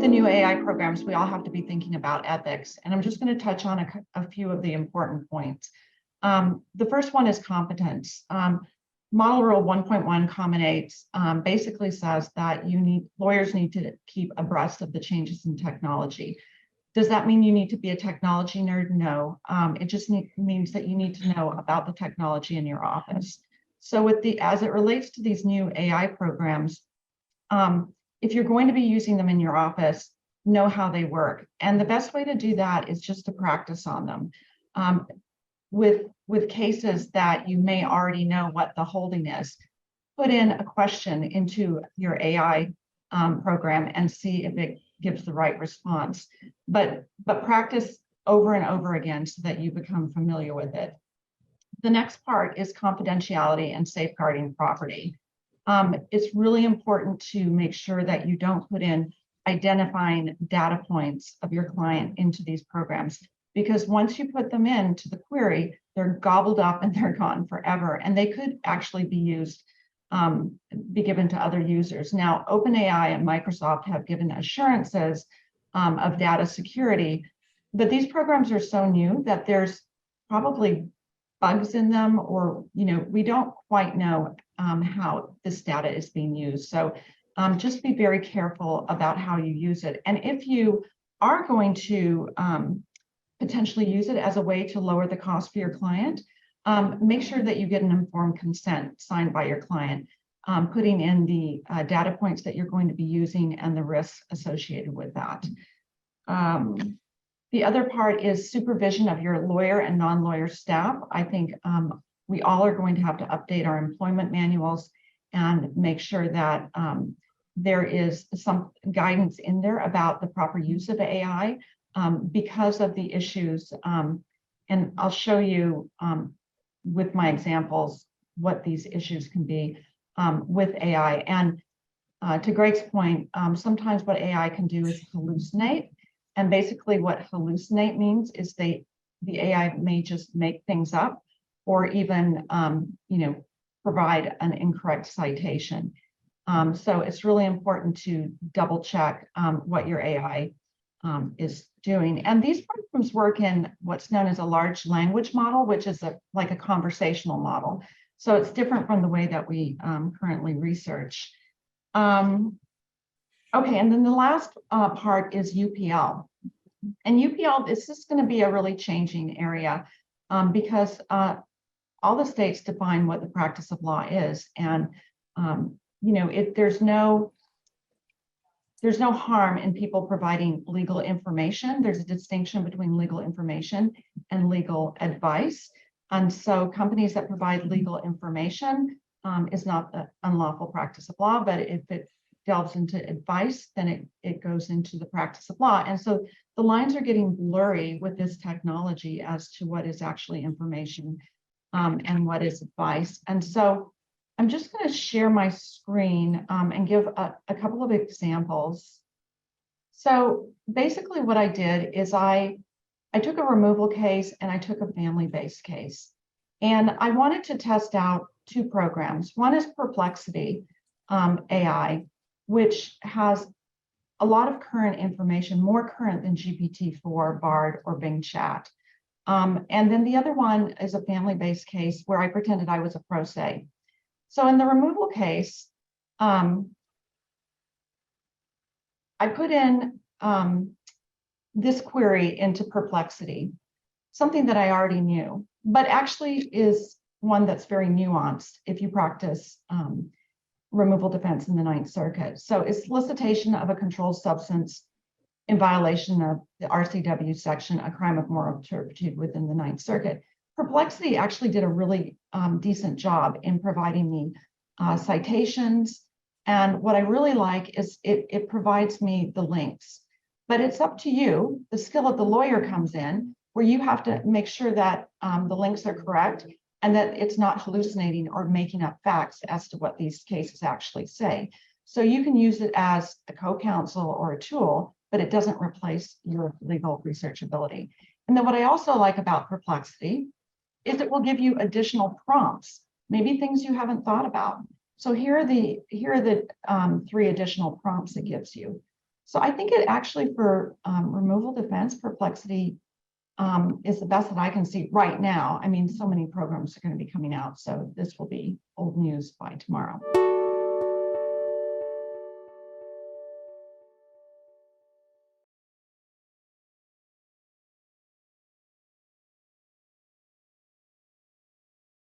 the new AI programs, we all have to be thinking about ethics. And I'm just going to touch on a few of the important points. The first one is competence. Model Rule 1.1 Common 8 basically says that lawyers need to keep abreast of the changes in technology. Does that mean you need to be a technology nerd? No, it just means that you need to know about the technology in your office. So as it relates to these new AI programs, if you're going to be using them in your office, know how they work. And the best way to do that is just to practice on them. With cases that you may already know what the holding is, put in a question into your AI program and see if it gives the right response. But practice over and over again so that you become familiar with it. The next part is confidentiality and safeguarding property. It's really important to make sure that you don't put in identifying data points of your client into these programs, because once you put them into the query, they're gobbled up and they're gone forever, and they could actually be used, be given to other users. Now, OpenAI and Microsoft have given assurances of data security, but these programs are so new that there's probably bugs in them, or we don't quite know how this data is being used. So just be very careful about how you use it. And if you are going to potentially use it as a way to lower the cost for your client, make sure that you get an informed consent signed by your client, putting in the data points that you're going to be using and the risks associated with that. The other part is supervision of your lawyer and non-lawyer staff. I think we all are going to have to update our employment manuals and make sure that there is some guidance in there about the proper use of AI because of the issues. And I'll show you with my examples what these issues can be with AI. And to Greg's point, sometimes what AI can do is hallucinate. And basically what hallucinate means is the AI may just make things up or even provide an incorrect citation. So it's really important to double check what your AI is doing. And these programs work in what's known as a large language model, which is like a conversational model. So it's different from the way that we currently research. Okay, and then the last part is UPL. And UPL, this is going to be a really changing area because all the states define what the practice of law is. And, there's no harm in people providing legal information. There's a distinction between legal information and legal advice. And so companies that provide legal information is not the unlawful practice of law, but if it delves into advice, then it goes into the practice of law. And so the lines are getting blurry with this technology as to what is actually information and what is advice. And so I'm just going to share my screen and give a couple of examples. So basically what I did is I took a removal case and I took a family-based case. And I wanted to test out two programs. One is Perplexity AI, which has a lot of current information, more current than GPT-4, Bard, or Bing Chat. And then the other one is a family-based case where I pretended I was a pro se. So in the removal case, I put in this query into Perplexity, something that I already knew, but actually is one that's very nuanced if you practice removal defense in the Ninth Circuit. So it's solicitation of a controlled substance in violation of the RCW section, a crime of moral turpitude within the Ninth Circuit. Perplexity actually did a really decent job in providing me citations. And what I really like is it provides me the links, but it's up to you. The skill of the lawyer comes in where you have to make sure that the links are correct and that it's not hallucinating or making up facts as to what these cases actually say. So you can use it as a co-counsel or a tool, but it doesn't replace your legal research ability. And then what I also like about Perplexity is it will give you additional prompts, maybe things you haven't thought about. So here are the 3 additional prompts it gives you. So I think it actually for removal defense perplexity is the best that I can see right now. I mean, so many programs are going to be coming out, so this will be old news by tomorrow.